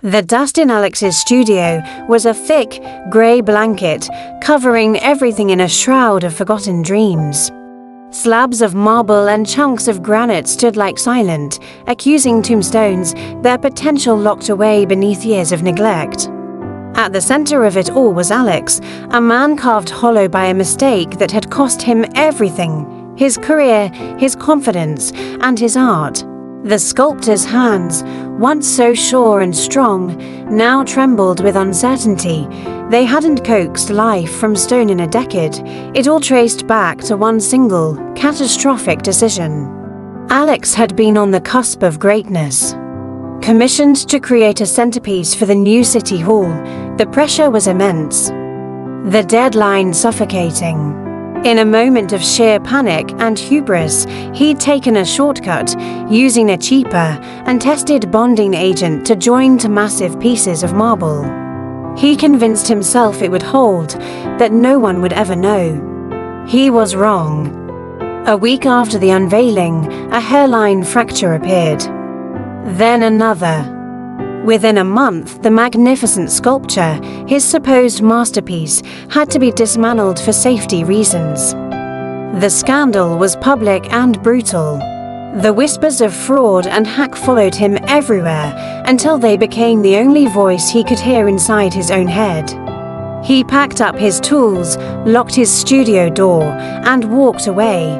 The dust in Alex's studio was a thick, grey blanket covering everything in a shroud of forgotten dreams. Slabs of marble and chunks of granite stood like silent, accusing tombstones, their potential locked away beneath years of neglect. At the center of it all was Alex, a man carved hollow by a mistake that had cost him everything: his career, his confidence, and his art. The sculptor's hands, once so sure and strong, now trembled with uncertainty. They hadn't coaxed life from stone in a decade. It all traced back to one single, catastrophic decision. Alex had been on the cusp of greatness. Commissioned to create a centerpiece for the new city hall, the pressure was immense. The deadline suffocating. In a moment of sheer panic and hubris, he'd taken a shortcut, using a cheaper and tested bonding agent to join to massive pieces of marble. He convinced himself it would hold, that no one would ever know. He was wrong. A week after the unveiling, a hairline fracture appeared. Then another. Within a month, the magnificent sculpture, his supposed masterpiece, had to be dismantled for safety reasons. The scandal was public and brutal. The whispers of fraud and hack followed him everywhere until they became the only voice he could hear inside his own head. He packed up his tools, locked his studio door, and walked away.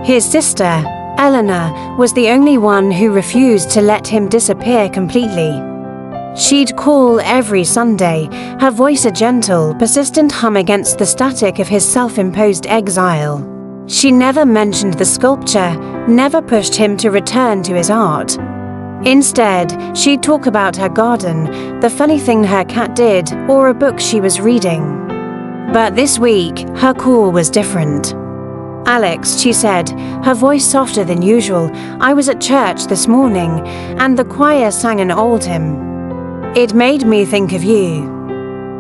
His sister, Eleanor, was the only one who refused to let him disappear completely. She'd call every Sunday, her voice a gentle, persistent hum against the static of his self-imposed exile. She never mentioned the sculpture, never pushed him to return to his art. Instead, she'd talk about her garden, the funny thing her cat did, or a book she was reading. But this week, her call was different. "Alex," she said, her voice softer than usual, "I was at church this morning, and the choir sang an old hymn. It made me think of you."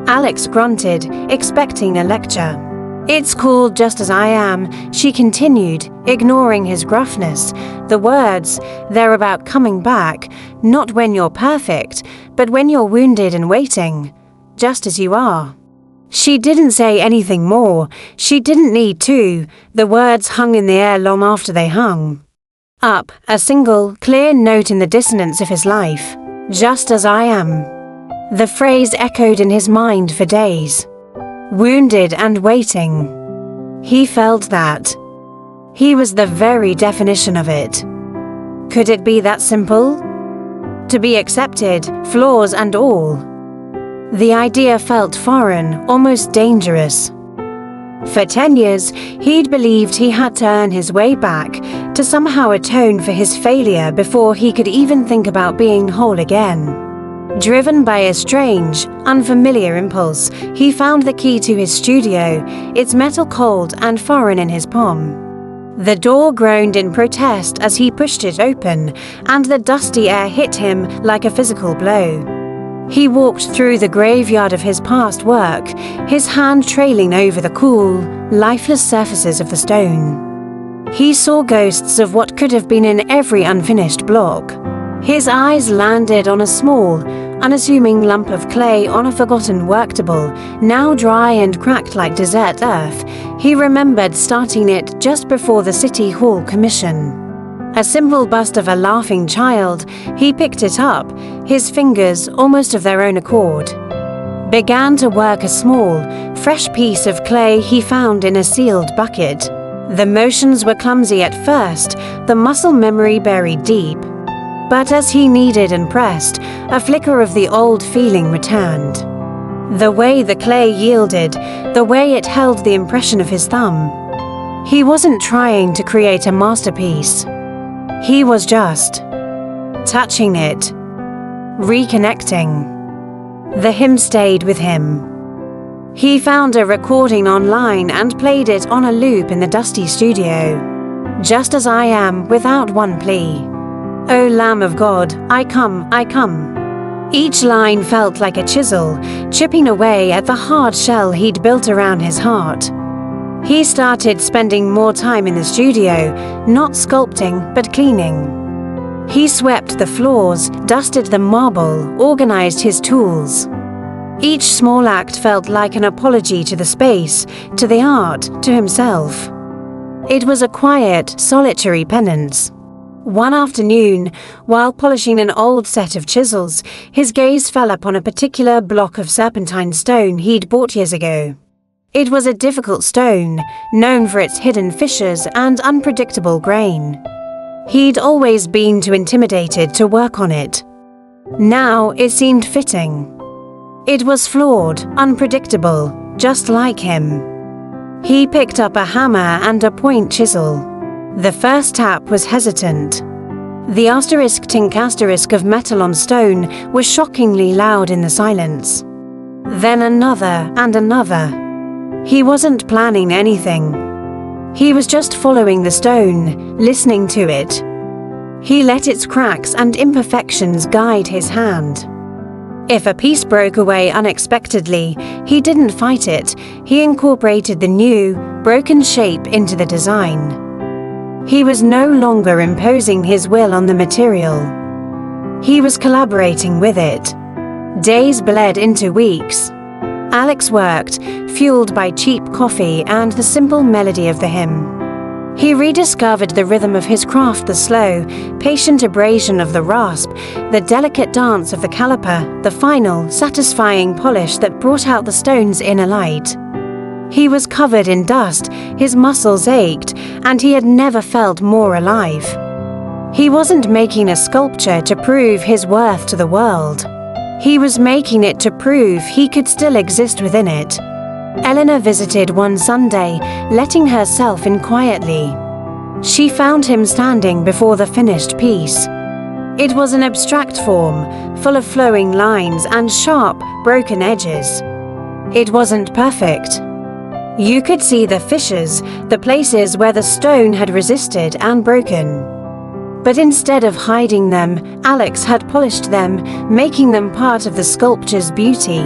Alex grunted, expecting a lecture. "It's called Just As I Am," she continued, ignoring his gruffness. "The words, they're about coming back, not when you're perfect, but when you're wounded and waiting, just as you are." She didn't say anything more. She didn't need to. The words hung in the air long after they hung. Up, a single, clear note in the dissonance of his life. Just as I am. The phrase echoed in his mind for days. Wounded and waiting. He felt that. He was the very definition of it. Could it be that simple? To be accepted, flaws and all. The idea felt foreign, almost dangerous. For 10 years, he'd believed he had to earn his way back, to somehow atone for his failure before he could even think about being whole again. Driven by a strange, unfamiliar impulse, he found the key to his studio, its metal cold and foreign in his palm. The door groaned in protest as he pushed it open, and the dusty air hit him like a physical blow. He walked through the graveyard of his past work, his hand trailing over the cool, lifeless surfaces of the stone. He saw ghosts of what could have been in every unfinished block. His eyes landed on a small, unassuming lump of clay on a forgotten worktable, now dry and cracked like desert earth. He remembered starting it just before the City Hall commission. A simple bust of a laughing child, he picked it up, his fingers, almost of their own accord. Began to work a small, fresh piece of clay he found in a sealed bucket. The motions were clumsy at first, the muscle memory buried deep. But as he kneaded and pressed, a flicker of the old feeling returned. The way the clay yielded, the way it held the impression of his thumb. He wasn't trying to create a masterpiece. He was just touching it, reconnecting. The hymn stayed with him. He found a recording online and played it on a loop in the dusty studio. Just as I am, without one plea. O Lamb of God, I come, I come. Each line felt like a chisel, chipping away at the hard shell he'd built around his heart. He started spending more time in the studio, not sculpting, but cleaning. He swept the floors, dusted the marble, organized his tools. Each small act felt like an apology to the space, to the art, to himself. It was a quiet, solitary penance. One afternoon, while polishing an old set of chisels, his gaze fell upon a particular block of serpentine stone he'd bought years ago. It was a difficult stone, known for its hidden fissures and unpredictable grain. He'd always been too intimidated to work on it. Now it seemed fitting. It was flawed, unpredictable, just like him. He picked up a hammer and a point chisel. The first tap was hesitant. The asterisk tink asterisk of metal on stone was shockingly loud in the silence. Then another and another. He wasn't planning anything. He was just following the stone, listening to it. He let its cracks and imperfections guide his hand. If a piece broke away unexpectedly, he didn't fight it. He incorporated the new, broken shape into the design. He was no longer imposing his will on the material. He was collaborating with it. Days bled into weeks. Alex worked, fueled by cheap coffee and the simple melody of the hymn. He rediscovered the rhythm of his craft, the slow, patient abrasion of the rasp, the delicate dance of the caliper, the final, satisfying polish that brought out the stone's inner light. He was covered in dust, his muscles ached, and he had never felt more alive. He wasn't making a sculpture to prove his worth to the world. He was making it to prove he could still exist within it. Eleanor visited one Sunday, letting herself in quietly. She found him standing before the finished piece. It was an abstract form, full of flowing lines and sharp, broken edges. It wasn't perfect. You could see the fissures, the places where the stone had resisted and broken. But instead of hiding them, Alex had polished them, making them part of the sculpture's beauty.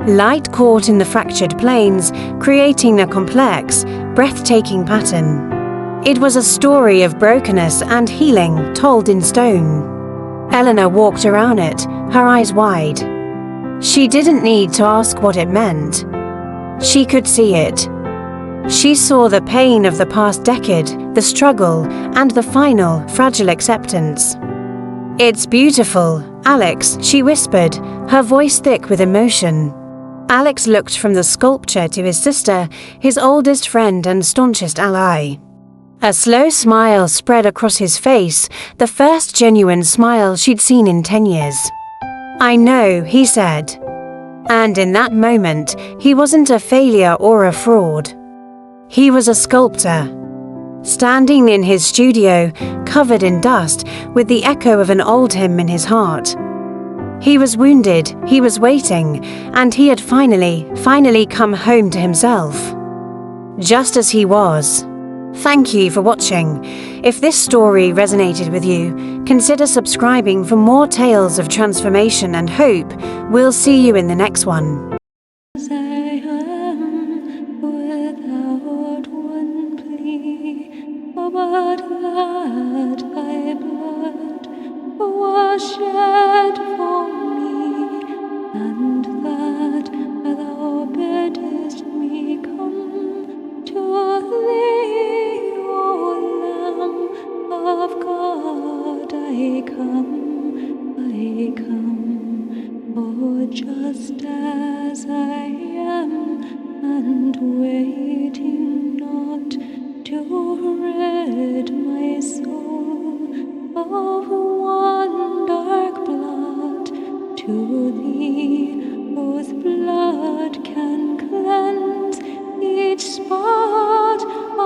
Light caught in the fractured planes, creating a complex, breathtaking pattern. It was a story of brokenness and healing told in stone. Eleanor walked around it, her eyes wide. She didn't need to ask what it meant. She could see it. She saw the pain of the past decade, the struggle, and the final, fragile acceptance. "It's beautiful, Alex," she whispered, her voice thick with emotion. Alex looked from the sculpture to his sister, his oldest friend and staunchest ally. A slow smile spread across his face, the first genuine smile she'd seen in 10 years. "I know," he said. And in that moment, he wasn't a failure or a fraud. He was a sculptor. Standing in his studio, covered in dust, with the echo of an old hymn in his heart. He was wounded, he was waiting, and he had finally come home to himself. Just as he was. Thank you for watching. If this story resonated with you, consider subscribing for more tales of transformation and hope. We'll see you in the next one. As I am without one plea, but that thy blood was shed for me, and that thou biddest me come to thee, O Lamb of God. I come, oh, just as I am, and waiting not to rid my soul of one dark blot, to thee whose blood can cleanse each spot, O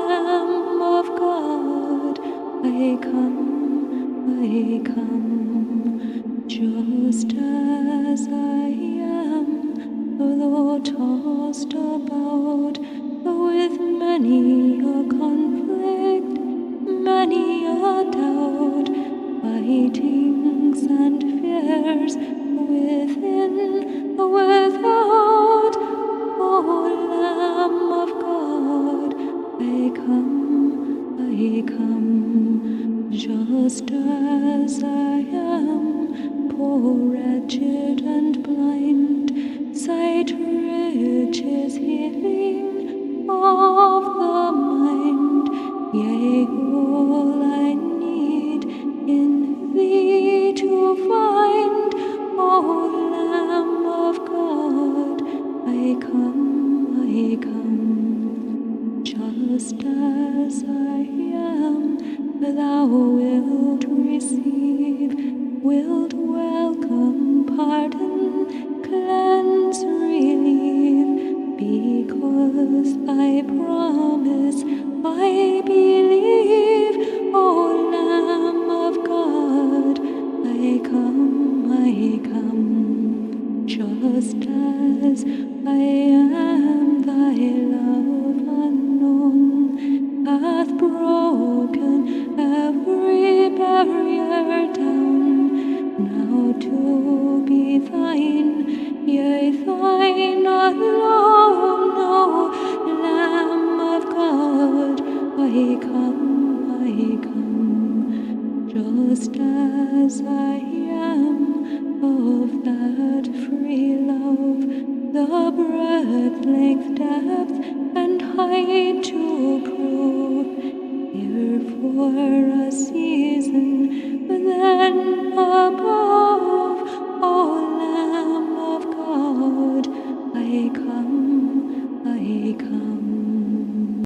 Lamb of God. I come, just as I am, though tossed about with many a conflict, many a doubt, fightings and fears within, without. O Lamb of God, I come, just as blind, sight riches healing of the mind. Yea, all I need in thee to find, O Lamb of God, I come, just as I am, thou wilt receive, wilt welcome, pardon, cleanse, relieve, because thy promise I believe. O Lamb of God, I come, just as I am. Thy love unknown hath broken every barrier down, now to be thine, yea, thine alone. O Lamb of God, I come, just as I am, of that free love, the breadth, length, depth, and height to prove, here for a season, then above.